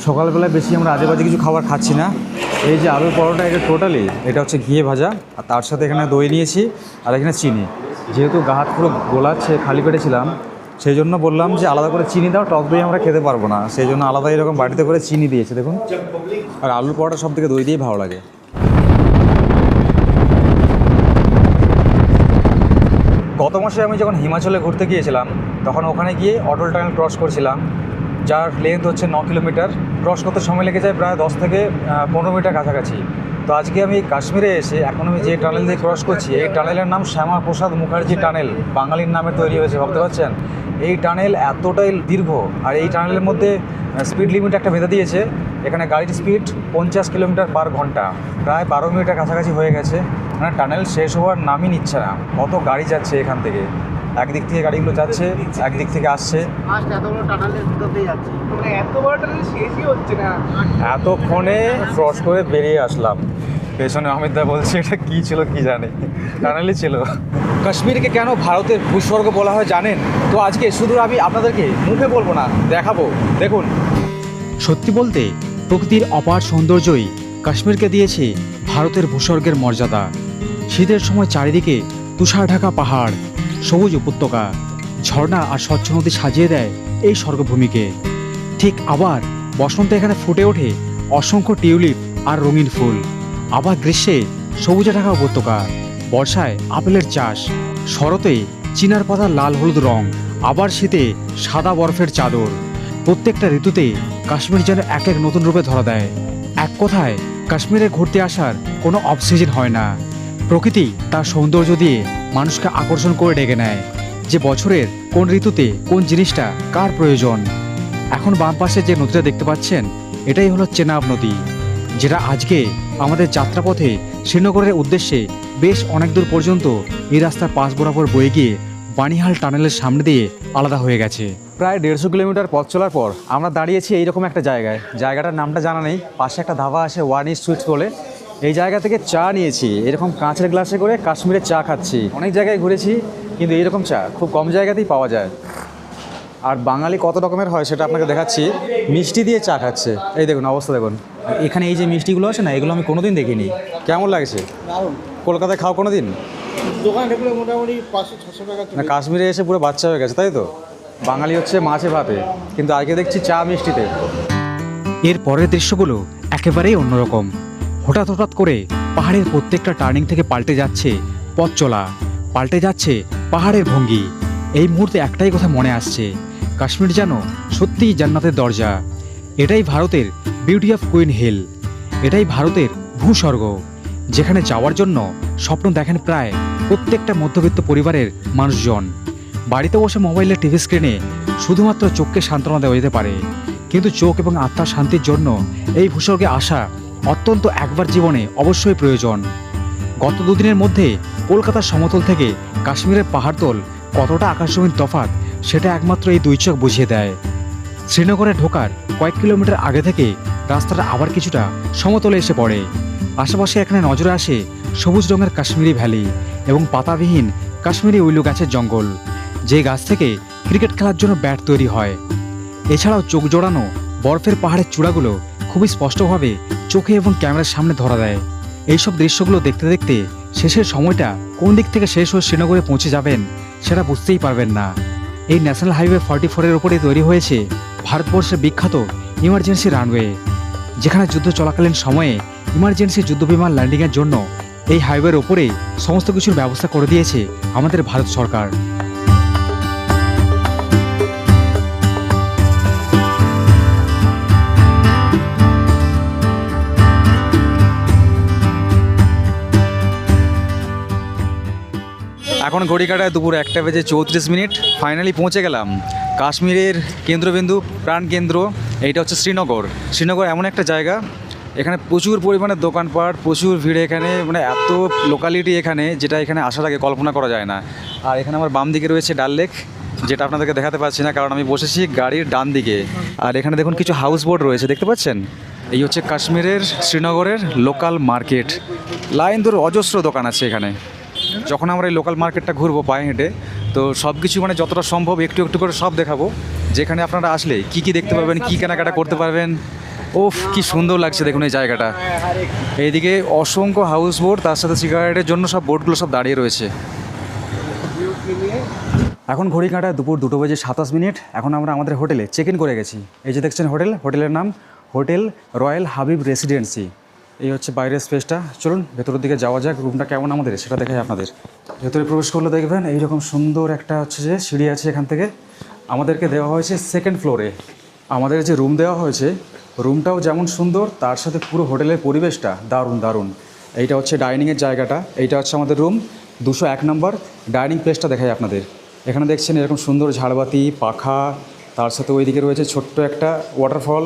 সকালবেলায় বেশি আমরা আজেবাজে কিছু খাবার খাচ্ছি না। এই যে আলুর পরোটা, এটা টোটালি এটা হচ্ছে ঘিয়ে ভাজা, আর তার সাথে এখানে দই নিয়েছি, আর এখানে চিনি। যেহেতু গা হাত পুরো গোলাচ্ছে, খালি পেটে ছিলাম, সেই জন্য বললাম যে আলাদা করে চিনি দাও, টক দই আমরা খেতে পারবো না, সেই জন্য আলাদা এরকম বাটিতে করে চিনি দিয়েছে দেখুন। আর আলুর পরোটা সব থেকে দই দিয়ে ভালো লাগে। গত মাসে আমি যখন হিমাচলে ঘুরতে গিয়েছিলাম, তখন ওখানে গিয়ে অটল টানেল ক্রস করছিলাম, যার লেন্থ হচ্ছে 9 কিলোমিটার। ক্রস করতে সময় লেগে যায় প্রায় 10 থেকে 15 মিটার কাছাকাছি। তো আজকে আমি কাশ্মীরে এসে এখন আমি যে টানেল দিয়ে ক্রস করছি, এই টানেলের নাম শ্যামা প্রসাদ মুখার্জি টানেল, বাঙালির নামে তৈরি হয়েছে, ভাবতে পারছেন। এই টানেল এতটাই দীর্ঘ, আর এই টানেলের মধ্যে স্পিড লিমিট একটা বেঁধে দিয়েছে। এখানে গাড়ির স্পিড 50 কিলোমিটার পার ঘন্টা, প্রায় 12 মিনিটের কাছাকাছি হয়ে গেছে। মানে টানেল শেষ হওয়ার নামই নিচ্ছে না, কত গাড়ি যাচ্ছে এখান থেকে। একদিক থেকে গাড়িগুলো যাচ্ছে, একদিক থেকে আসছে। এতগুলো টানেলের ভিতর দিয়ে যাচ্ছে, মানে এত বড় টানেল শেষই হচ্ছে না। এতক্ষণে ক্রস করে বেরিয়ে আসলাম। পেছনে অমিত দা বলছে এটা কী ছিল কি জানে, টানেলই ছিল। কাশ্মীরকে কেন ভারতের ভূস্বর্গ বলা হয় জানেন? তো আজকে শুধু আমি আপনাদেরকে মুখে বলবো না, দেখাবো, দেখুন। সত্যি বলতে প্রকৃতির অপার সৌন্দর্যই কাশ্মীরকে দিয়েছে ভারতের ভূস্বর্গের মর্যাদা। শীতের সময় চারিদিকে তুষার ঢাকা পাহাড়, সবুজ উপত্যকা, ঝর্ণা আর স্বচ্ছ নদী সাজিয়ে দেয় এই স্বর্গভূমিকে। ঠিক আবার বসন্তে এখানে ফুটে ওঠে অসংখ্য টিউলিপ আর রঙিন ফুল। আবার গ্রীষ্মে সবুজে ঢাকা উপত্যকা, বর্ষায় আপেলের চাষ, শরতে চিনার পাতার লাল হলুদ রং, আবার শীতে সাদা বরফের চাদর। প্রত্যেকটা ঋতুতে কাশ্মীর যেন এক এক নতুন রূপে ধরা দেয়। এক কথায় কাশ্মীরে ঘুরতে আসার কোনো অফ সিজন হয় না। প্রকৃতি তার সৌন্দর্য দিয়ে মানুষকে আকর্ষণ করে ডেকে নেয় যে বছরের কোন ঋতুতে কোন জিনিসটা কার প্রয়োজন। এখন বাম পাশে যে নদীটা দেখতে পাচ্ছেন এটাই হলো চেনাব নদী, যেটা আজকে আমাদের যাত্রাপথে শ্রীনগরের উদ্দেশ্যে বেশ অনেক দূর পর্যন্ত এই রাস্তার পাশ বরাবর বয়ে গিয়ে বানিহাল টানেলের সামনে দিয়ে আলাদা হয়ে গেছে। প্রায় 150 কিলোমিটার পথ চলার পর আমরা দাঁড়িয়েছি এইরকম একটা জায়গায়। জায়গাটার নামটা জানা নেই, পাশে একটা ধাবা আছে ওয়ানি সুইটস বলে। এই জায়গা থেকে চা নিয়েছি, এরকম কাঁচের গ্লাসে করে কাশ্মীরের চা খাচ্ছি। অনেক জায়গায় ঘুরেছি কিন্তু এইরকম চা খুব কম জায়গাতেই পাওয়া যায়। আর বাঙালি কত রকমের হয় সেটা আপনাকে দেখাচ্ছি। মিষ্টি দিয়ে চা খাচ্ছে, এই দেখুন অবস্থা দেখুন। এখানে এই যে মিষ্টিগুলো আছে না, এগুলো আমি কোনোদিন দেখিনি। কেমন লাগছে? কলকাতায় খাও কোনো দিন? দোকান ঢুকলে মোটামুটি 500-600 টাকা। না, কাশ্মীরে এসে পুরো বাচ্চা হয়ে গেছে, তাই তো? বাঙালি হচ্ছে মাছে ভাতে, কিন্তু আজকে দেখছি চা মিষ্টিতে। এর পরের দৃশ্যগুলো একেবারেই অন্যরকম। হঠাৎ করে পাহাড়ের প্রত্যেকটা টার্নিং থেকে পাল্টে যাচ্ছে পথ চলা, পাল্টে যাচ্ছে পাহাড়ের ভঙ্গি। এই মুহূর্তে একটাই কথা মনে আসছে, কাশ্মীর যেন সত্যিই জান্নাতের দরজা। এটাই ভারতের বিউটি অফ কুইন হিল, এটাই ভারতের ভূস্বর্গ, যেখানে যাওয়ার জন্য স্বপ্ন দেখেন প্রায় প্রত্যেকটা মধ্যবিত্ত পরিবারের মানুষজন। বাড়িতে বসে মোবাইলের টিভি স্ক্রিনে শুধুমাত্র চোখকে সান্ত্বনা দেওয়া যেতে পারে, কিন্তু চোখ এবং আত্মার শান্তির জন্য এই ভূস্বর্গে আসা অত্যন্ত একবার জীবনে অবশ্যই প্রয়োজন। গত দুদিনের মধ্যে কলকাতার সমতল থেকে কাশ্মীরের পাহাড়তল কতটা আকাশজমিন তফাৎ সেটা একমাত্র এই দুই চোখ বুঝিয়ে দেয়। শ্রীনগরে ঢোকার কয়েক কিলোমিটার আগে থেকে রাস্তাটা আবার কিছুটা সমতলে এসে পড়ে। আশেপাশে এখানে নজরে আসে সবুজ রঙের কাশ্মীরি ভ্যালি এবং পাতাবিহীন কাশ্মীরি উইলু গাছের জঙ্গল, যে গাছ থেকে ক্রিকেট খেলার জন্য ব্যাট তৈরি হয়। এছাড়াও চোখ জোড়ানো বরফের পাহাড়ের চূড়াগুলো খুবই স্পষ্টভাবে চোখে এবং ক্যামেরার সামনে ধরা দেয়। এইসব দৃশ্যগুলো দেখতে দেখতে শেষের সময়টা কোন দিক থেকে শেষ হয়ে শ্রীনগরে পৌঁছে যাবেন সেটা বুঝতেই পারবেন না। এই ন্যাশনাল হাইওয়ে 44-এর ওপরেই তৈরি হয়েছে ভারতবর্ষের বিখ্যাত ইমার্জেন্সি রানওয়ে, যেখানে যুদ্ধ চলাকালীন সময়ে ইমার্জেন্সি যুদ্ধবিমান ল্যান্ডিংয়ের জন্য এই হাইওয়ের ওপরেই সমস্ত কিছুর ব্যবস্থা করে দিয়েছে আমাদের ভারত সরকার। এখন ঘড়ি কাটায় দুপুর 1:34। ফাইনালি পৌঁছে গেলাম কাশ্মীরের কেন্দ্রবিন্দু, প্রাণকেন্দ্র। এইটা হচ্ছে শ্রীনগর। শ্রীনগর এমন একটা জায়গা, এখানে প্রচুর পরিমাণে দোকানপাট, প্রচুর ভিড় এখানে, মানে এত লোকালিটি এখানে, যেটা এখানে আসার আগে কল্পনা করা যায় না। আর এখানে আমার বাম দিকে রয়েছে ডাল লেক, যেটা আপনাদেরকে দেখাতে পারছি না কারণ আমি বসেছি গাড়ির ডান দিকে। আর এখানে দেখুন কিছু হাউস বোট রয়েছে, দেখতে পাচ্ছেন? এই হচ্ছে কাশ্মীরের শ্রীনগরের লোকাল মার্কেট। লাইন ধরে অজস্র দোকান আছে এখানে। যখন আমরা এই লোকাল মার্কেটটা ঘুরবো পায়ে হেঁটে, তো সব কিছু মানে যতটা সম্ভব একটু একটু করে সব দেখাবো, যেখানে আপনারা আসলে কি কি দেখতে পাবেন, কি কেনাকাটা করতে পারবেন। ওফ, কি সুন্দর লাগছে দেখুন এই জায়গাটা। এইদিকে অসংখ্য হাউস বোট, তার সাথে সিগারেটের জন্য সব বোটগুলো সব দাঁড়িয়ে রয়েছে। এখন ঘড়ি কাঁটায় দুপুর 2:27। এখন আমরা আমাদের হোটেলে চেক ইন করে গেছি। এই যে দেখছেন হোটেল, হোটেলের নাম হোটেল রয়্যাল হাবিব রেসিডেন্সি। এই হচ্ছে বাইরের স্পেসটা। চলুন ভেতরের দিকে যাওয়া যাক, রুমটা কেমন আমাদের সেটা দেখাই আপনাদের। ভেতরে প্রবেশ করলে দেখবেন এইরকম সুন্দর একটা হচ্ছে যে সিঁড়ি আছে। এখান থেকে আমাদেরকে দেওয়া হয়েছে সেকেন্ড ফ্লোরে। আমাদের যে রুম দেওয়া হয়েছে, রুমটাও যেমন সুন্দর, তার সাথে পুরো হোটেলের পরিবেশটা দারুণ দারুণ। এইটা হচ্ছে ডাইনিংয়ের জায়গাটা, এইটা হচ্ছে আমাদের রুম 201 নম্বর। ডাইনিং প্লেসটা দেখাই আপনাদের। এখানে দেখছেন এরকম সুন্দর ঝাড়বাতি, পাখা, তার সাথে ওইদিকে রয়েছে ছোট্ট একটা ওয়াটারফল।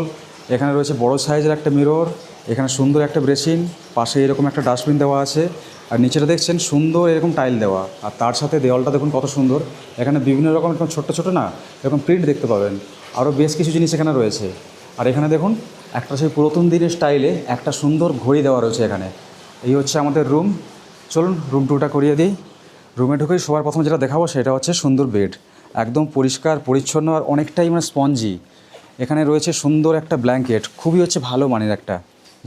এখানে রয়েছে বড় সাইজের একটা মিরর, এখানে সুন্দর একটা বেসিন, পাশে এরকম একটা ডাস্টবিন দেওয়া আছে। আর নিচেটা দেখছেন সুন্দর এরকম টাইল দেওয়া, আর তার সাথে দেওয়ালটা দেখুন কত সুন্দর। এখানে বিভিন্ন রকম এরকম ছোট্ট ছোটো না এরকম প্রিন্ট দেখতে পাবেন, আরও বেশ কিছু জিনিস এখানে রয়েছে। আর এখানে দেখুন একটা সেই পুরাতন দিনের স্টাইলে একটা সুন্দর ঘড়ি দেওয়া রয়েছে এখানে। এই হচ্ছে আমাদের রুম। চলুন রুম টুরটা করিয়ে দিই। রুমে ঢুকেই সবার প্রথমে যেটা দেখাবো সেটা হচ্ছে সুন্দর বেড, একদম পরিষ্কার পরিচ্ছন্ন আর অনেকটাই মানে স্পঞ্জি। এখানে রয়েছে সুন্দর একটা ব্ল্যাঙ্কেট, খুবই হচ্ছে ভালো মানের একটা,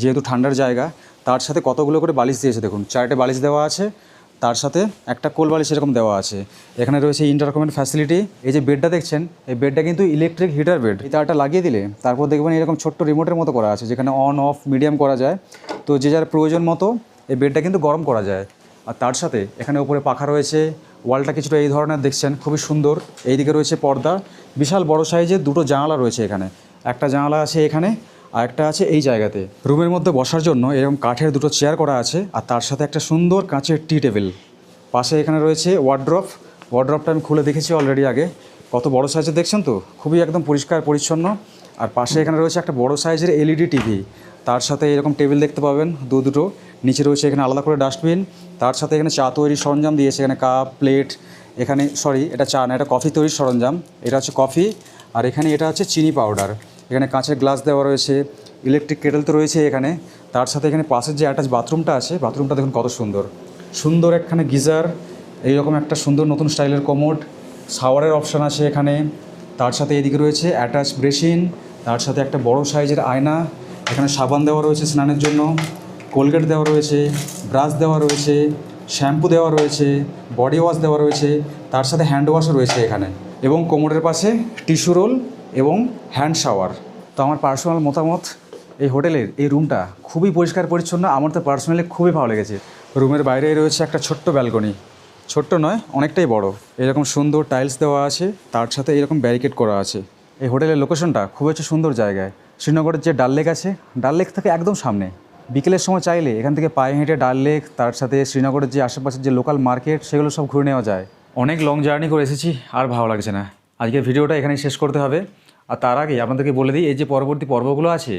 যেহেতু ঠান্ডার জায়গা তার সাথে কতগুলো করে বালিশ দিয়েছে দেখুন, 4টে বালিশ দেওয়া আছে, তার সাথে একটা কোল বালিশ এরকম দেওয়া আছে। এখানে রয়েছে ইন্টারকমেন্ট ফ্যাসিলিটি। এই যে বেডটা দেখছেন, এই বেডটা কিন্তু ইলেকট্রিক হিটার বেড। এই তারটা লাগিয়ে দিলে তারপর দেখবেন এরকম ছোট্ট রিমোটের মতো করা আছে, যেখানে অন অফ মিডিয়াম করা যায়। তো যে যার প্রয়োজন মতো এই বেডটা কিন্তু গরম করা যায়। আর তার সাথে এখানে উপরে পাখা রয়েছে, ওয়ালটা কিছুটা এই ধরনের দেখছেন, খুবই সুন্দর। এইদিকে রয়েছে পর্দা, বিশাল বড় সাইজের 2টো জানালা রয়েছে এখানে। একটা জানালা আছে এখানে, আর একটা আছে এই জায়গাতে। রুমের মধ্যে বসার জন্য এরকম কাঠের 2টো চেয়ার করা আছে, আর তার সাথে একটা সুন্দর কাঁচের টি টেবিল। পাশে এখানে রয়েছে ওয়ার্ড্রপ। ওয়ার্ড্রপটা আমি খুলে দেখেছি অলরেডি আগে, কত বড় সাইজের দেখছেন তো, খুবই একদম পরিষ্কার পরিচ্ছন্ন। আর পাশে এখানে রয়েছে একটা বড় সাইজের এলইডি টিভি, তার সাথে এরকম টেবিল দেখতে পাবেন দুটো। নিচে রয়েছে এখানে আলাদা করে ডাস্টবিন, তার সাথে এখানে চা তৈরির সরঞ্জাম দিয়েছে, এখানে কাপ প্লেট। এখানে এটা চা না, এটা কফি তৈরির সরঞ্জাম। এটা হচ্ছে কফি, আর এখানে এটা হচ্ছে চিনি পাউডার। এখানে কাঁচের গ্লাস দেওয়া রয়েছে, ইলেকট্রিক কেটেল তো রয়েছে এখানে। তার সাথে এখানে পাশের যে অ্যাটাচ বাথরুমটা আছে, বাথরুমটা দেখুন কত সুন্দর। সুন্দর একখানে গিজার, এইরকম একটা সুন্দর নতুন স্টাইলের কমোড, শাওয়ারের অপশান আছে এখানে। তার সাথে এদিকে রয়েছে অ্যাটাচ বেসিন, তার সাথে একটা বড় সাইজের আয়না। এখানে সাবান দেওয়া রয়েছে স্নানের জন্য, কোলগেট দেওয়া রয়েছে, ব্রাশ দেওয়া রয়েছে, শ্যাম্পু দেওয়া রয়েছে, বডি ওয়াশ দেওয়া রয়েছে, তার সাথে হ্যান্ড ওয়াশও রয়েছে এখানে। এবং কোমরের পাশে টিস্যু রোল এবং হ্যান্ড শাওয়ার। তো আমার পার্সোনাল মতামত, এই হোটেলের এই রুমটা খুবই পরিষ্কার পরিচ্ছন্ন, আমার তো পার্সোনালি খুবই ভালো লেগেছে। রুমের বাইরে রয়েছে একটা ছোট্ট ব্যালকনি, ছোট্ট নয় অনেকটাই বড়। এরকম সুন্দর টাইলস দেওয়া আছে, তার সাথে এরকম ব্যারিকেড করা আছে। এই হোটেলের লোকেশনটা খুব একটা সুন্দর জায়গায়। শ্রীনগরের যে ডাল লেক আছে, ডাল লেক থেকে একদম সামনে। বিকেলের সময় চাইলে এখান থেকে পায়ে হেঁটে ডাল লেক, তার সাথে শ্রীনগরের যে আশেপাশের যে লোকাল মার্কেট, সেগুলো সব ঘুরে নেওয়া যায়। অনেক লং জার্নি করে এসেছি, আর ভালো লাগছে না। আজকের ভিডিওটা এখানেই শেষ করতে হবে। আর তার আগে আপনাদেরকে বলে দিই, এই যে পরবর্তী পর্বগুলো আছে,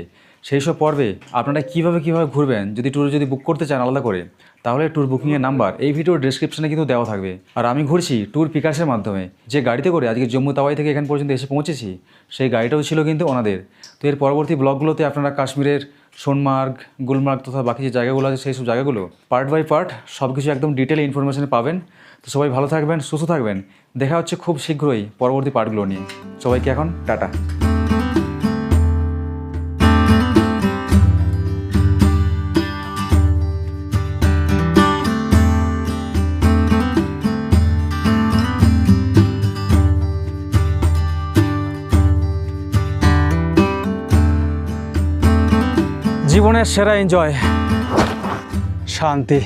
সেই সব পর্বে আপনারা কীভাবে ঘুরবেন, যদি ট্যুর বুক করতে চান আলাদা করে, তাহলে ট্যুর বুকিংয়ের নাম্বার এই ভিডিওর ডেসক্রিপশনে কিন্তু দেওয়া থাকবে। আর আমি ঘুরছি ট্যুর পিকার্সের মাধ্যমে। যে গাড়িতে করে আজকে জম্মু তাওয়াই থেকে এখান পর্যন্ত এসে পৌঁছেছি, সেই গাড়িটাও ছিল কিন্তু ওনাদের। তো এর পরবর্তী ব্লগগুলোতে আপনারা কাশ্মীরের সোনমার্গ, গুলমার্গ তথা বাকি যে জায়গাগুলো আছে, সেই সব জায়গাগুলো পার্ট বাই পার্ট সব কিছু একদম ডিটেল ইনফরমেশন পাবেন। তো সবাই ভালো থাকবেন, সুস্থ থাকবেন। দেখা হচ্ছে খুব শীঘ্রই পরবর্তী পার্টগুলো নিয়ে। সবাইকে এখন টাটা। জীবনের সেরা এনজয়, শান্তি।